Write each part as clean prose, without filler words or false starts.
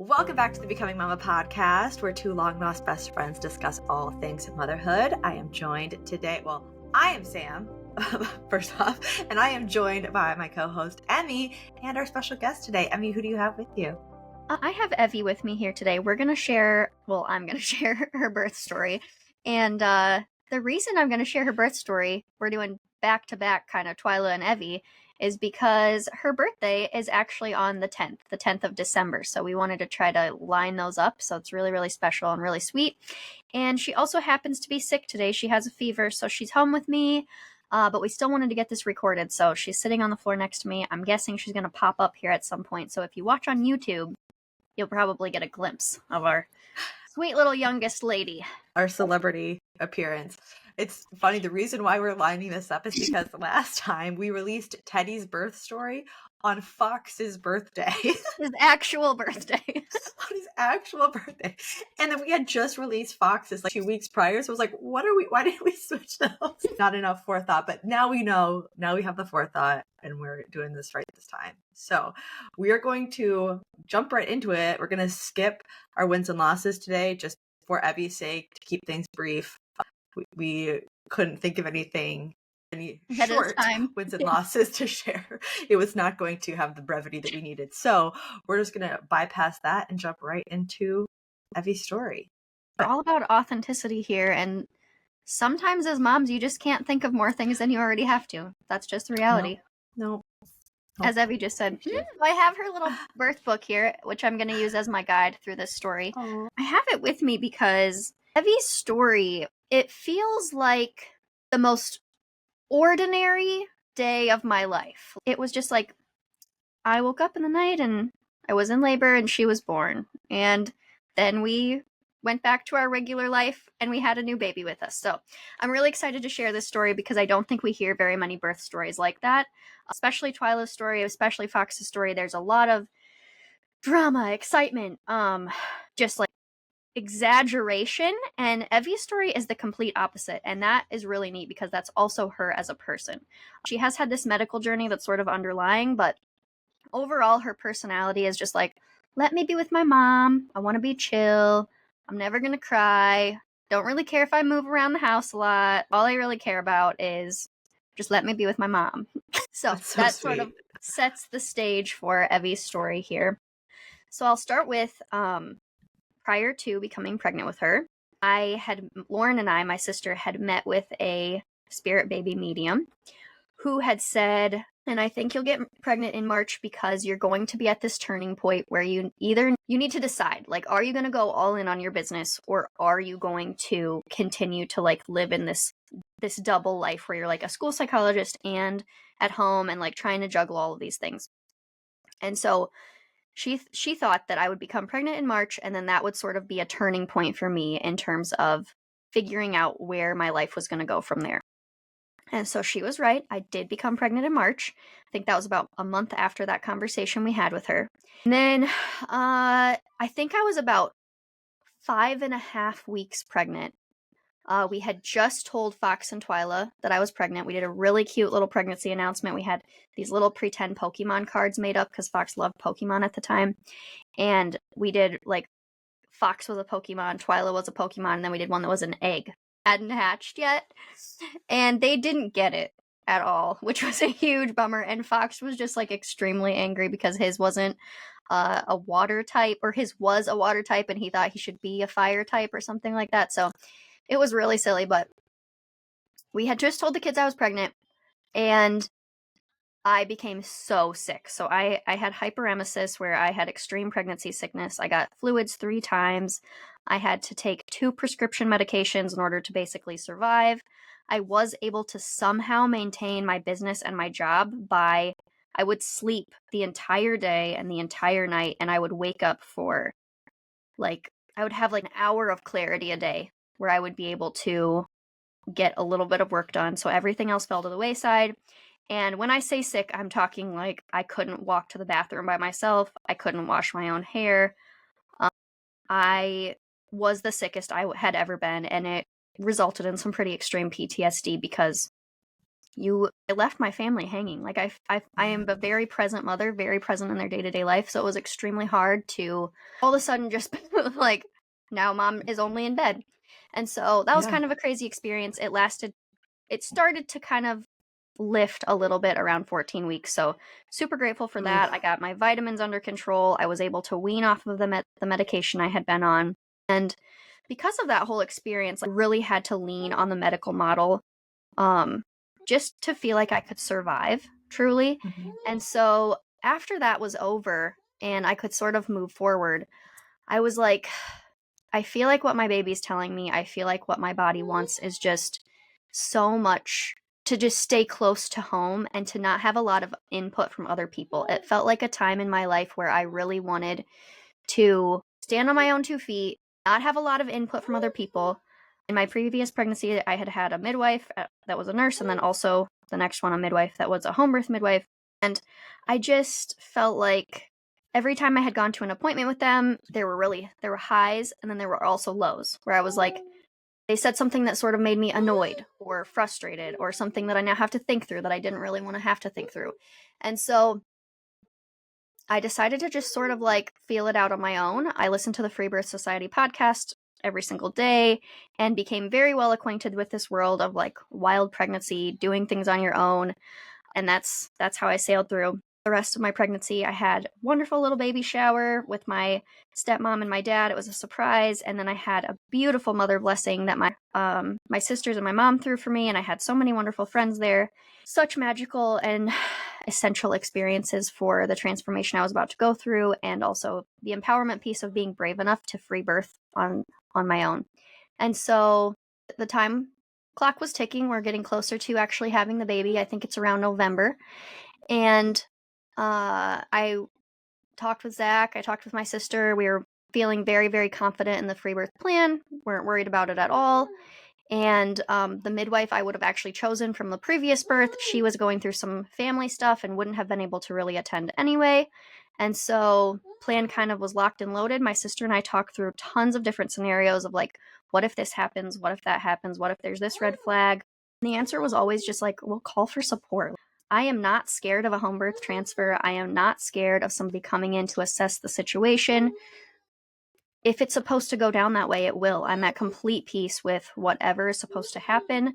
Welcome back to the Becoming Mama podcast, where two long-lost best friends discuss all things motherhood. I am joined today, I am Sam, first off, and I am joined by my co-host, Emmy, and our special guest today. Emmy, who do you have with you? I have Evie with me here today. I'm going to share her birth story. And the reason I'm going to share her birth story, we're doing back-to-back kind of Twyla and Evie, is because her birthday is actually on the 10th of December. So we wanted to try to line those up. So it's really, really special and really sweet. And she also happens to be sick today. She has a fever, so she's home with me. But we still wanted to get this recorded. So she's sitting on the floor next to me. I'm guessing she's going to pop up here at some point. So if you watch on YouTube, you'll probably get a glimpse of our sweet little youngest lady. Our celebrity appearance. It's funny, the reason why we're lining this up is because last time we released Teddy's birth story on Fox's birthday. His actual birthday. On his actual birthday. And then we had just released Fox's like 2 weeks prior. So I was like, why didn't we switch those? Not enough forethought, but now we know, now we have the forethought and we're doing this right this time. So we are going to jump right into it. We're going to skip our wins and losses today, just for Evie's sake, to keep things brief. We couldn't think of any short wins and losses to share. It was not going to have the brevity that we needed. So we're just going to bypass that and jump right into Evie's story. We're all about authenticity here, and sometimes as moms, you just can't think of more things than you already have to. That's just the reality. No. As Evie just said, I have her little birth book here, which I'm going to use as my guide through this story. Aww. I have it with me because Evie's story, it feels like the most ordinary day of my life. It was just like, I woke up in the night and I was in labor and she was born. And then we went back to our regular life and we had a new baby with us. So I'm really excited to share this story because I don't think we hear very many birth stories like that, especially Twyla's story, especially Fox's story. There's a lot of drama, excitement, just like exaggeration, and Evie's story is the complete opposite, and that is really neat because that's also her as a person. She has had this medical journey that's sort of underlying, but overall her personality is just like, let me be with my mom, I want to be chill, I'm never gonna cry, don't really care if I move around the house a lot, all I really care about is just let me be with my mom. So that sort of sets the stage for Evie's story here. So I'll start with prior to becoming pregnant with her, Lauren and I, my sister, had met with a spirit baby medium who had said, and I think you'll get pregnant in March because you're going to be at this turning point where you need to decide, like, are you going to go all in on your business or are you going to continue to like live in this double life where you're like a school psychologist and at home and like trying to juggle all of these things. And so she thought that I would become pregnant in March, and then that would sort of be a turning point for me in terms of figuring out where my life was going to go from there. And so she was right. I did become pregnant in March. I think that was about a month after that conversation we had with her. And then I think I was about 5.5 weeks pregnant. We had just told Fox and Twyla that I was pregnant. We did a really cute little pregnancy announcement. We had these little pretend Pokemon cards made up because Fox loved Pokemon at the time. And we did like Fox was a Pokemon, Twyla was a Pokemon, and then we did one that was an egg. Hadn't hatched yet. And they didn't get it at all, which was a huge bummer. And Fox was just like extremely angry because his wasn't a water type, or his was a water type and he thought he should be a fire type or something like that. So it was really silly, but we had just told the kids I was pregnant, and I became so sick. So I had hyperemesis, where I had extreme pregnancy sickness. I got fluids 3 times. I had to take 2 prescription medications in order to basically survive. I was able to somehow maintain my business and my job by, I would sleep the entire day and the entire night, and I would wake up for like, I would have like an hour of clarity a day where I would be able to get a little bit of work done. So everything else fell to the wayside. And when I say sick, I'm talking like I couldn't walk to the bathroom by myself. I couldn't wash my own hair. I was the sickest I had ever been, and it resulted in some pretty extreme PTSD because I left my family hanging. Like I am a very present mother, very present in their day-to-day life. So it was extremely hard to all of a sudden just like, now mom is only in bed. And so that was kind of a crazy experience. It started to kind of lift a little bit around 14 weeks. So super grateful for that. I got my vitamins under control. I was able to wean off of the medication I had been on. And because of that whole experience, I really had to lean on the medical model, just to feel like I could survive, truly. And so after that was over and I could sort of move forward, I was like, I feel like what my baby's telling me, I feel like what my body wants is just so much to just stay close to home and to not have a lot of input from other people. It felt like a time in my life where I really wanted to stand on my own 2 feet, not have a lot of input from other people. In my previous pregnancy, I had had a midwife that was a nurse, and then also the next one, a midwife that was a home birth midwife. And I just felt like every time I had gone to an appointment with them, there were highs, and then there were also lows, where I was like, they said something that sort of made me annoyed or frustrated or something that I now have to think through that I didn't really want to have to think through. And so I decided to just sort of like feel it out on my own. I listened to the Free Birth Society podcast every single day and became very well acquainted with this world of like wild pregnancy, doing things on your own. And that's how I sailed through the rest of my pregnancy. I had a wonderful little baby shower with my stepmom and my dad. It was a surprise. And then I had a beautiful mother blessing that my sisters and my mom threw for me. And I had so many wonderful friends there. Such magical and essential experiences for the transformation I was about to go through, and also the empowerment piece of being brave enough to free birth on my own. And so the time clock was ticking. We're getting closer to actually having the baby. I think it's around November. And I talked with Zach. I talked with my sister. We were feeling very, very confident in the free birth plan. Weren't worried about it at all. And the midwife I would have actually chosen from the previous birth, she was going through some family stuff and wouldn't have been able to really attend anyway. And so plan kind of was locked and loaded. My sister and I talked through tons of different scenarios of like, what if this happens? What if that happens? What if there's this red flag? And the answer was always just like, well, call for support. I am not scared of a home birth transfer. I am not scared of somebody coming in to assess the situation. If it's supposed to go down that way, it will. I'm at complete peace with whatever is supposed to happen.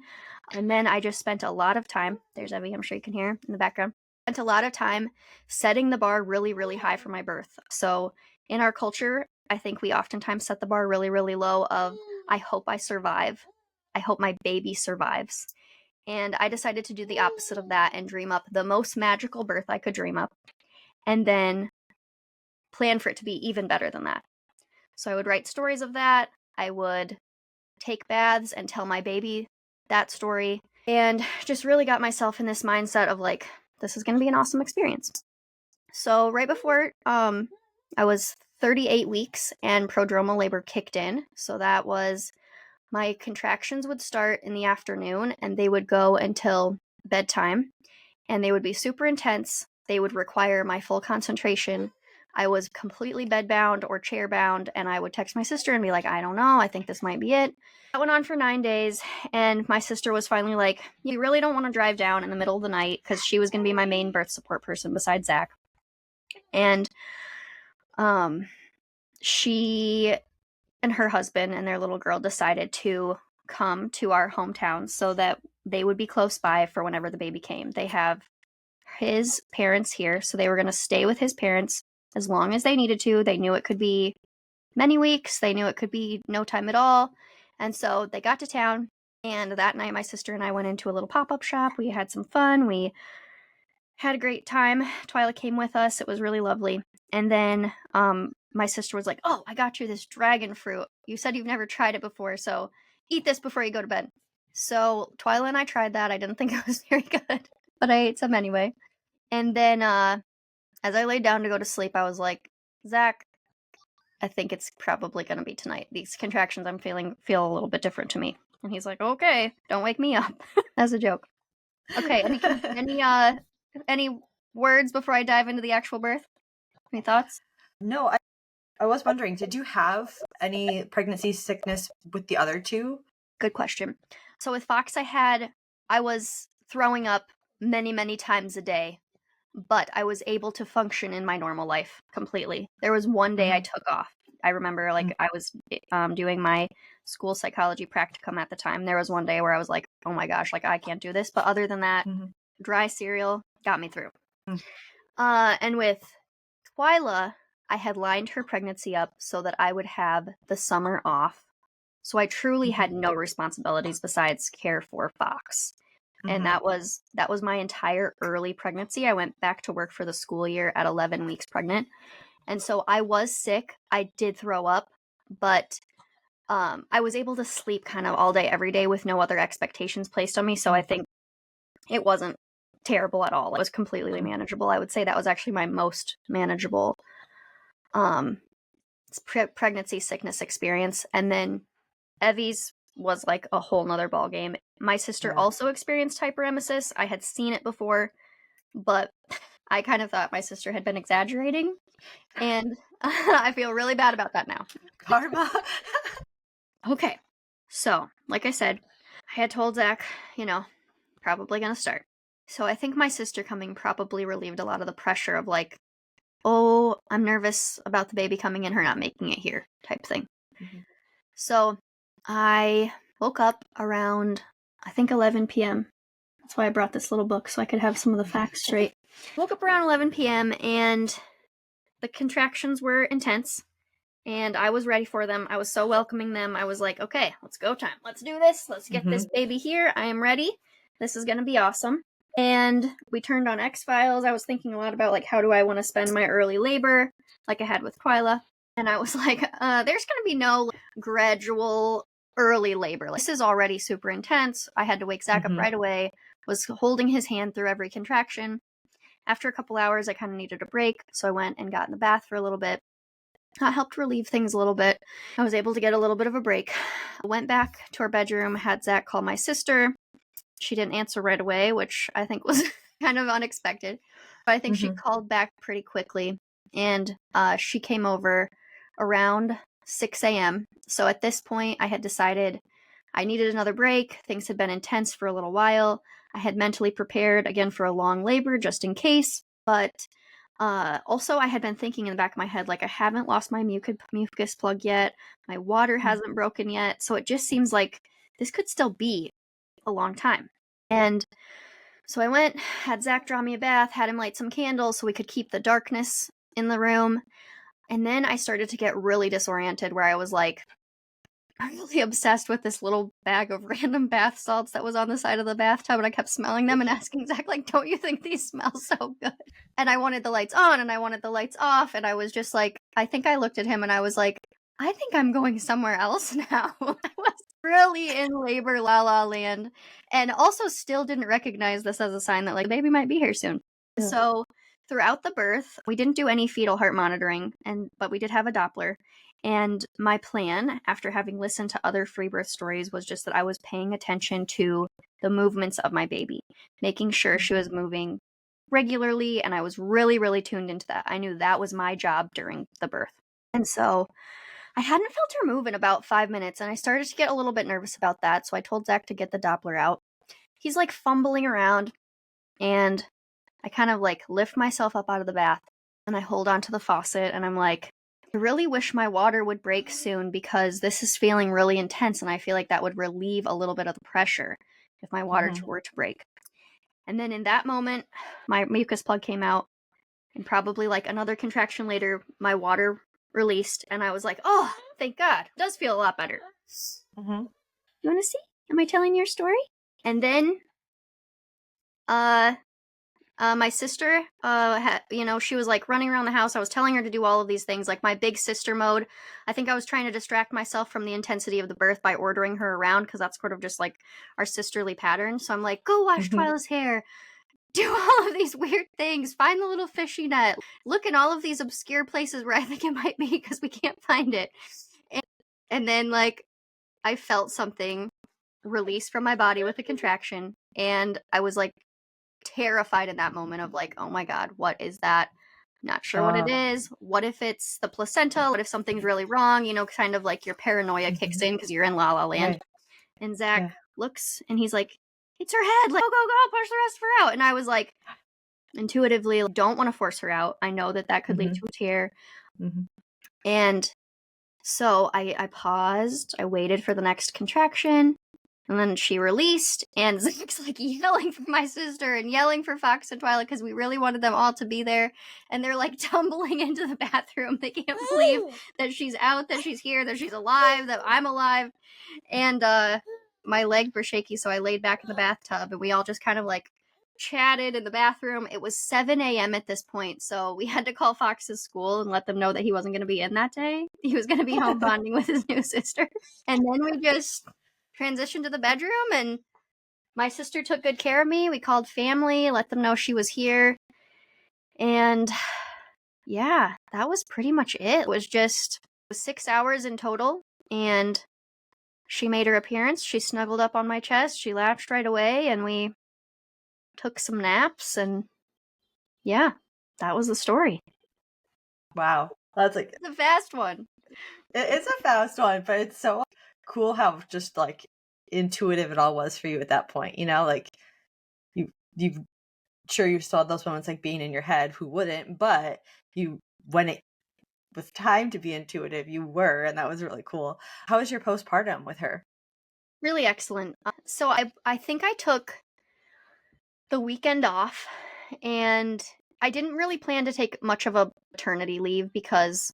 And then I just spent a lot of time, there's Evie, I'm sure you can hear in the background, spent a lot of time setting the bar really, really high for my birth. So in our culture, I think we oftentimes set the bar really, really low of, I hope I survive. I hope my baby survives. And I decided to do the opposite of that and dream up the most magical birth I could dream up. And then plan for it to be even better than that. So I would write stories of that. I would take baths and tell my baby that story, and just really got myself in this mindset of like, this is going to be an awesome experience. So right before I was 38 weeks and prodromal labor kicked in. So that was, my contractions would start in the afternoon and they would go until bedtime, and they would be super intense. They would require my full concentration. I was completely bedbound or chairbound, and I would text my sister and be like, I don't know, I think this might be it. That went on for 9 days, and my sister was finally like, you really don't want to drive down in the middle of the night, because she was going to be my main birth support person besides Zach. And she and her husband and their little girl decided to come to our hometown so that they would be close by for whenever the baby came. They have his parents here, so they were going to stay with his parents as long as they needed to. They knew it could be many weeks. They knew it could be no time at all. And so they got to town, and that night my sister and I went into a little pop-up shop. We had some fun. We had a great time. Twyla came with us. It was really lovely. And then my sister was like, oh, I got you this dragon fruit. You said you've never tried it before, so eat this before you go to bed. So Twyla and I tried that. I didn't think it was very good, but I ate some anyway. And then as I laid down to go to sleep, I was like, Zach, I think it's probably going to be tonight. These contractions I'm feeling feel a little bit different to me. And he's like, okay, don't wake me up. As a joke. Okay, any words before I dive into the actual birth? Any thoughts? No, I was wondering, did you have any pregnancy sickness with the other two? Good question. So with Fox, I was throwing up many, many times a day, but I was able to function in my normal life completely. There was one day I took off. I remember, like, I was doing my school psychology practicum at the time. There was one day where I was like, oh my gosh, like, I can't do this. But other than that, dry cereal got me through. And with Twyla, I had lined her pregnancy up so that I would have the summer off. So I truly had no responsibilities besides care for Fox. And that was my entire early pregnancy. I went back to work for the school year at 11 weeks pregnant. And so I was sick. I did throw up, but I was able to sleep kind of all day, every day with no other expectations placed on me. So I think it wasn't terrible at all. It was completely manageable. I would say that was actually my most manageable pregnancy sickness experience. And then Evie's was like a whole nother ball game. My sister also experienced hyperemesis. I had seen it before, but I kind of thought my sister had been exaggerating, and I feel really bad about that now. Karma. Okay, so like I said, I had told Zach, probably gonna start. So I think my sister coming probably relieved a lot of the pressure of like, oh, I'm nervous about the baby coming in, her not making it here type thing. So I woke up around, I think, 11 p.m. That's why I brought this little book, so I could have some of the facts straight. Woke up around 11 p.m. and the contractions were intense, and I was ready for them. I was so welcoming them. I was like, okay, let's go time. Let's do this. Let's get this baby here. I am ready. This is going to be awesome. And we turned on X-Files. I was thinking a lot about, like, how do I want to spend my early labor, like I had with Twyla. And I was like, there's going to be no gradual early labor. This is already super intense. I had to wake Zach up right away, was holding his hand through every contraction. After a couple hours, I kind of needed a break, so I went and got in the bath for a little bit. That helped relieve things a little bit. I was able to get a little bit of a break. I went back to our bedroom, had Zach call my sister. She didn't answer right away, which I think was kind of unexpected. But I think she called back pretty quickly, and she came over around 6 a.m. So at this point, I had decided I needed another break. Things had been intense for a little while. I had mentally prepared again for a long labor just in case. But also, I had been thinking in the back of my head, like, I haven't lost my mucus plug yet. My water hasn't broken yet. So it just seems like this could still be a long time. And so I went, had Zach draw me a bath, had him light some candles so we could keep the darkness in the room. And then I started to get really disoriented, where I was like, I'm really obsessed with this little bag of random bath salts that was on the side of the bathtub, and I kept smelling them and asking Zach, like, don't you think these smell so good? And I wanted the lights on and I wanted the lights off, and I was just like, I think I looked at him and I was like, I think I'm going somewhere else now. I was really in labor la la land, and also still didn't recognize this as a sign that, like, baby might be here soon. Yeah. So throughout the birth, we didn't do any fetal heart monitoring, but we did have a Doppler. And my plan, after having listened to other free birth stories, was just that I was paying attention to the movements of my baby, making sure she was moving regularly, and I was really, really tuned into that. I knew that was my job during the birth. And so I hadn't felt her move in about 5 minutes, and I started to get a little bit nervous about that, so I told Zach to get the Doppler out. He's, like, fumbling around, and I kind of, like, lift myself up out of the bath, and I hold onto the faucet, and I'm like, I really wish my water would break soon, because this is feeling really intense, and I feel like that would relieve a little bit of the pressure if my water were to break. And then in that moment, my mucus plug came out, and probably like another contraction later, my water released, and I was like, oh, thank God. It does feel a lot better. You want to see? Am I telling your story? And then my sister, she was like running around the house. I was telling her to do all of these things, like my big sister mode. I think I was trying to distract myself from the intensity of the birth by ordering her around, because that's sort of just like our sisterly pattern. So I'm like, go wash Twyla's hair, do all of these weird things, find the little fishy net, look in all of these obscure places where I think it might be because we can't find it. And then, like, I felt something release from my body with a contraction, and I was like terrified in that moment of like, oh my God, what is that? Not sure what it is. What if it's the placenta? What if something's really wrong? Kind of like your paranoia kicks in because you're in la la land. Right. And Zach looks and he's like, hits her head, like, go, push the rest of her out. And I was like, intuitively, don't want to force her out. I know that could lead to a tear. And so I paused, I waited for the next contraction, and then she released, and Zach's like yelling for my sister and yelling for Fox and Twyla because we really wanted them all to be there. And they're like tumbling into the bathroom. They can't believe that she's out, that she's here, that she's alive, that I'm alive. And my legs were shaky, so I laid back in the bathtub, and we all just kind of like chatted in the bathroom. It was 7 a.m. at this point, so we had to call Fox's school and let them know that he wasn't going to be in that day. He was going to be home bonding with his new sister. And then we just transitioned to the bedroom, and my sister took good care of me. We called family, let them know she was here. And yeah, that was pretty much it. It was 6 hours in total, and she made her appearance. She snuggled up on my chest. She latched right away, and we took some naps, and yeah, that was the story. Wow. That's like the fast one. It's a fast one, but it's so cool how just like intuitive it all was for you at that point. You know, like you sure you saw those moments like being in your head, who wouldn't, but when it was time to be intuitive, you were, and that was really cool. How was your postpartum with her? Really excellent. So I think I took the weekend off, and I didn't really plan to take much of a maternity leave because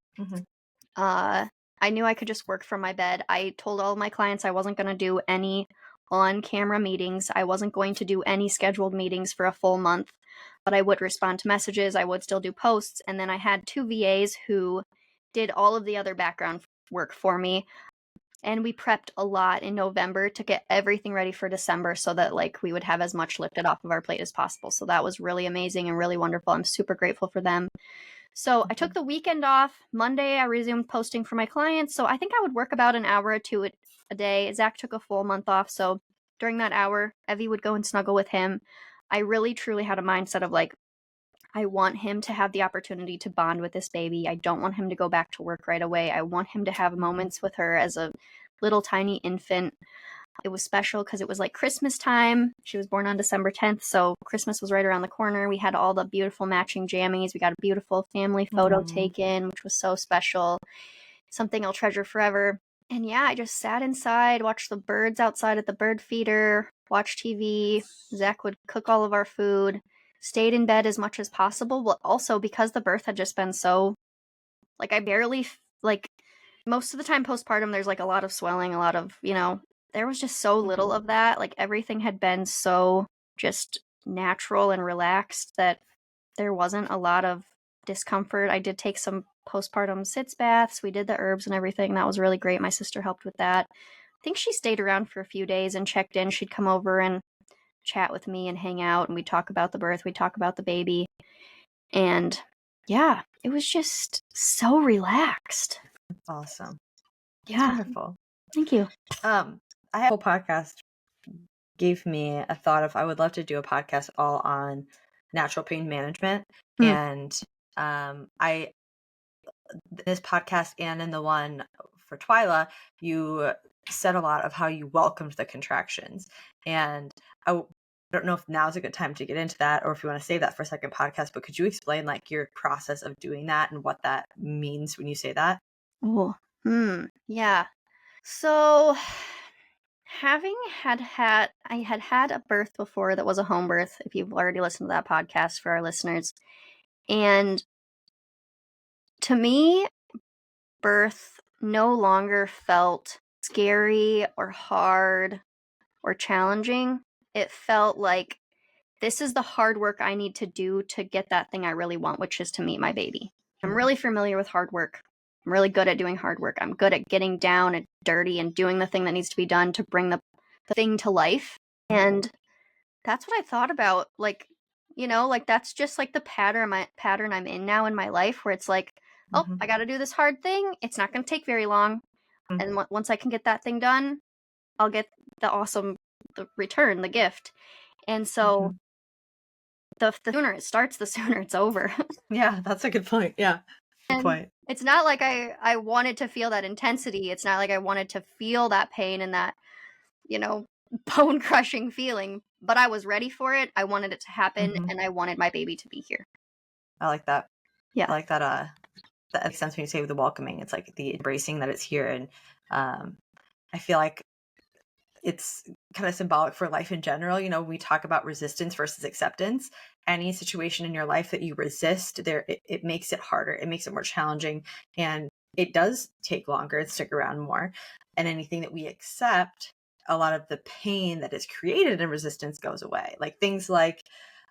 I knew I could just work from my bed. I told all of my clients I wasn't going to do any on-camera meetings. I wasn't going to do any scheduled meetings for a full month, but I would respond to messages. I would still do posts. And then I had 2 VAs who did all of the other background work for me. And we prepped a lot in November to get everything ready for December so that like we would have as much lifted off of our plate as possible. So that was really amazing and really wonderful. I'm super grateful for them. So I took the weekend off. Monday, I resumed posting for my clients. So I think I would work about an hour or two a day. Zach took a full month off. So during that hour, Evie would go and snuggle with him. I really, truly had a mindset of like, I want him to have the opportunity to bond with this baby. I don't want him to go back to work right away. I want him to have moments with her as a little tiny infant. It was special because it was like Christmas time. She was born on December 10th, so Christmas was right around the corner. We had all the beautiful matching jammies. We got a beautiful family photo taken, which was so special. Something I'll treasure forever. And yeah, I just sat inside, watched the birds outside at the bird feeder, watched TV. Zach would cook all of our food, stayed in bed as much as possible. But also because the birth had just been so, like I barely, like most of the time postpartum, there's like a lot of swelling, a lot of, there was just so little of that. Like everything had been so just natural and relaxed that there wasn't a lot of discomfort. I did take some postpartum sitz baths. We did the herbs and everything. That was really great. My sister helped with that. I think she stayed around for a few days and checked in. She'd come over and chat with me and hang out, and we'd talk about the birth. We'd talk about the baby. And yeah, it was just so relaxed. Awesome. Yeah. That's wonderful. Thank you. I had a whole podcast gave me a thought of I would love to do a podcast all on natural pain management. And I this podcast and in the one for Twyla, you said a lot of how you welcomed the contractions. And I don't know if now's a good time to get into that or if you want to save that for a second podcast, but could you explain like your process of doing that and what that means when you say that? Oh, yeah. So I had a birth before that was a home birth, if you've already listened to that podcast for our listeners. And to me, birth no longer felt scary or hard or challenging. It felt like this is the hard work I need to do to get that thing I really want, which is to meet my baby. I'm really familiar with hard work. I'm really good at doing hard work. I'm good at getting down and dirty and doing the thing that needs to be done to bring the thing to life. And that's what I thought about. Like, like that's just like the pattern I'm in now in my life, where it's like, oh, I got to do this hard thing. It's not going to take very long. And once I can get that thing done, I'll get the return, the gift. And so the sooner it starts, the sooner it's over. Yeah, that's a good point. Yeah. Good point. It's not like I wanted to feel that intensity. It's not like I wanted to feel that pain and that, bone crushing feeling, but I was ready for it. I wanted it to happen, Mhm. and I wanted my baby to be here. I like that. Yeah. I like that. That makes sense when you say the welcoming. It's like the embracing that it's here, and I feel like it's kind of symbolic for life in general. You know, we talk about resistance versus acceptance. Any situation in your life that you resist, it makes it harder. It makes it more challenging, and it does take longer and stick around more. And anything that we accept, a lot of the pain that is created in resistance goes away. Like things like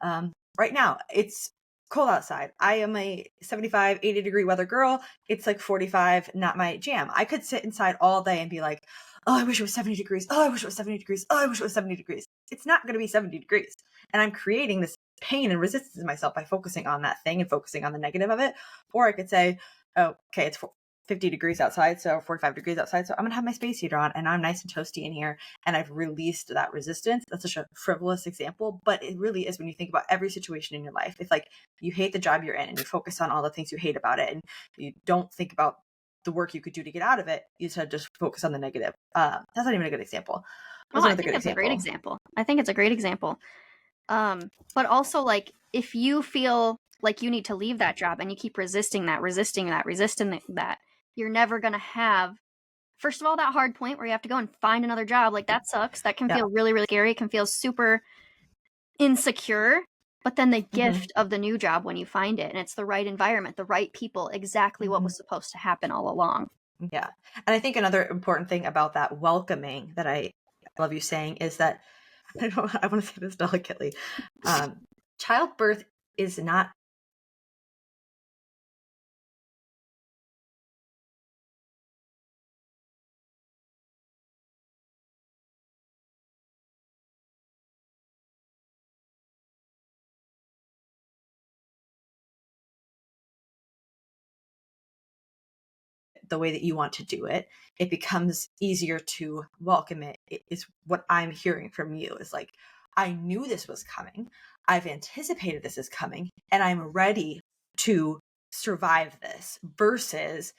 right now, it's cold outside. I am a 75, 80-degree weather girl. It's like 45, not my jam. I could sit inside all day and be like, oh, I wish it was 70 degrees. Oh, I wish it was 70 degrees. Oh, I wish it was 70 degrees. It's not going to be 70 degrees. And I'm creating this pain and resistance in myself by focusing on that thing and focusing on the negative of it. Or I could say, oh, okay, it's 50 degrees outside, so 45 degrees outside. So I'm going to have my space heater on and I'm nice and toasty in here. And I've released that resistance. That's such a frivolous example, but it really is when you think about every situation in your life. If like you hate the job you're in and you focus on all the things you hate about it and you don't think about the work you could do to get out of it, you said just focus on the negative. That's not even a good example. What's I another think good that's a great example? example. I think it's a great example. But also, like, if you feel like you need to leave that job and you keep resisting that, you're never going to have, first of all, that hard point where you have to go and find another job. Like, that sucks. That can Yeah. feel really, really scary. It can feel super insecure. But then the gift of the new job when you find it, and it's the right environment, the right people, exactly what was supposed to happen all along. Yeah. And I think another important thing about that welcoming that I love you saying is that I want to say this delicately. Childbirth is not the way that you want to do it. It becomes easier to welcome it. It is what I'm hearing from you is like, I knew this was coming. I've anticipated this is coming and I'm ready to survive this versus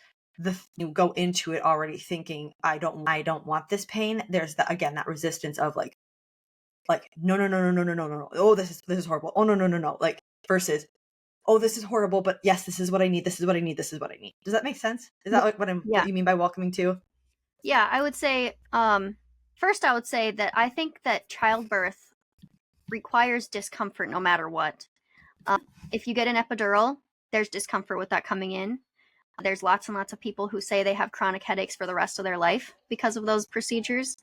you go into it already thinking I don't want this pain. There's that again, that resistance of like no no no no no no no no no, oh this is horrible, oh no no no no, like versus oh this is horrible but yes this is what I need, this is what I need, this is what I need. Does that make sense? Is that like Yeah. what you mean by welcoming too? Yeah, I would say, first, I would say that I think that childbirth requires discomfort no matter what. If you get an epidural, there's discomfort with that coming in. There's lots and lots of people who say they have chronic headaches for the rest of their life because of those procedures.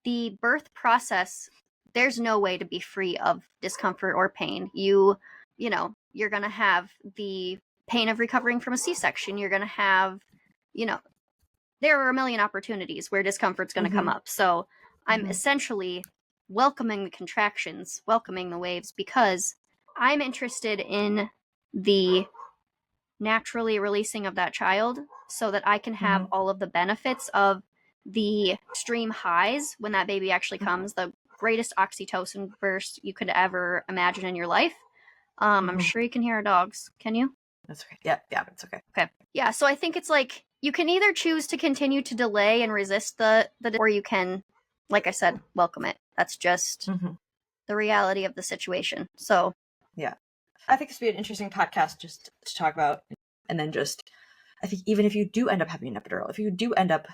The birth process, there's no way to be free of discomfort or pain. You're going to have the pain of recovering from a C-section. You're going to have, you know, there are a million opportunities where discomfort's going to come up. So I'm essentially welcoming the contractions, welcoming the waves, because I'm interested in the naturally releasing of that child so that I can have all of the benefits of the extreme highs when that baby actually comes, the greatest oxytocin burst you could ever imagine in your life. I'm sure you can hear our dogs. Can you? That's okay. Yeah, it's okay. Okay. Yeah, so I think it's like you can either choose to continue to delay and resist the or you can, like I said, welcome it. That's just the reality of the situation. So Yeah, I think this would be an interesting podcast just to talk about. And then just I think even if you do end up having an epidural, if you do end up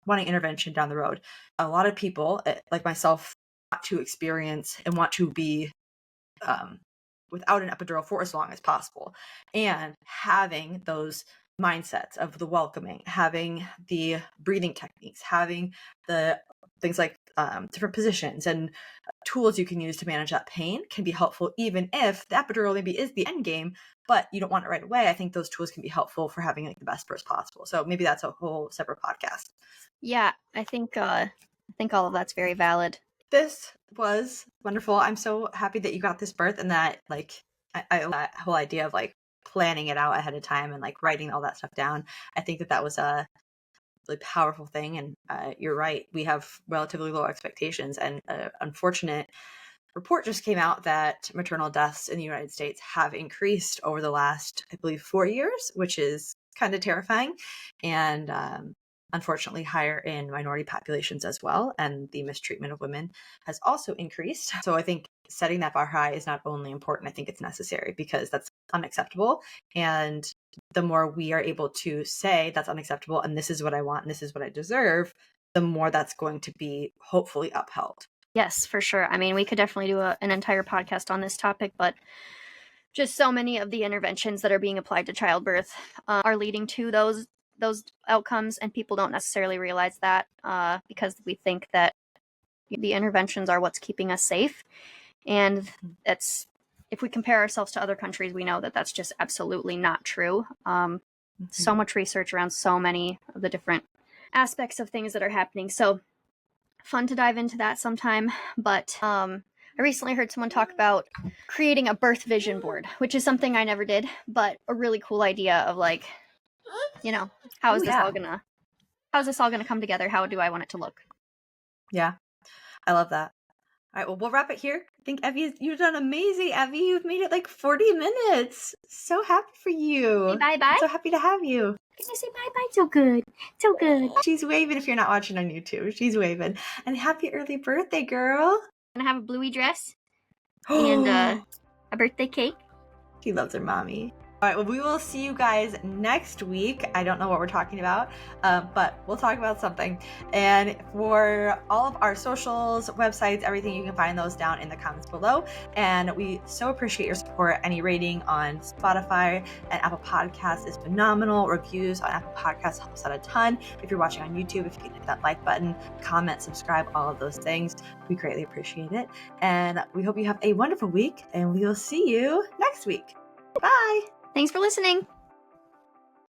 wanting intervention down the road, a lot of people like myself want to experience and want to be without an epidural for as long as possible. And having those mindsets of the welcoming, having the breathing techniques, having the things like different positions and tools you can use to manage that pain can be helpful, even if the epidural maybe is the end game, but you don't want it right away. I think those tools can be helpful for having like the best birth possible. So maybe that's a whole separate podcast. yeah, I think all of that's very valid. This was wonderful. I'm so happy that you got this birth and that like I that whole idea of like planning it out ahead of time and like writing all that stuff down. I think that was a really powerful thing. And you're right. We have relatively low expectations, and unfortunate report just came out that maternal deaths in the United States have increased over the last, I believe, 4 years, which is kind of terrifying. And unfortunately higher in minority populations as well. And the mistreatment of women has also increased. So I think setting that bar high is not only important, I think it's necessary because that's unacceptable. And the more we are able to say that's unacceptable and this is what I want and this is what I deserve, the more that's going to be hopefully upheld. Yes, for sure. I mean, we could definitely do an entire podcast on this topic, but just so many of the interventions that are being applied to childbirth are leading to those outcomes, and people don't necessarily realize that because we think that the interventions are what's keeping us safe. And that's, if we compare ourselves to other countries, we know that that's just absolutely not true. So much research around so many of the different aspects of things that are happening. So fun to dive into that sometime. But I recently heard someone talk about creating a birth vision board, which is something I never did, but a really cool idea of like, you know, how's this all gonna come together? How do I want it to look? Yeah, I love that. All right, well, we'll wrap it here. I think Evie, you've done amazing, Evie. You've made it like 40 minutes. So happy for you. Say bye-bye. I'm so happy to have you. Can you say bye-bye? So good. So good. She's waving if you're not watching on YouTube. She's waving. And happy early birthday, girl. I'm gonna have a bluey dress and a birthday cake. She loves her mommy. All right, well, we will see you guys next week. I don't know what we're talking about, but we'll talk about something. And for all of our socials, websites, everything, you can find those down in the comments below. And we so appreciate your support. Any rating on Spotify and Apple Podcasts is phenomenal. Reviews on Apple Podcasts help us out a ton. If you're watching on YouTube, if you can hit that like button, comment, subscribe, all of those things, we greatly appreciate it. And we hope you have a wonderful week, and we will see you next week. Bye. Thanks for listening.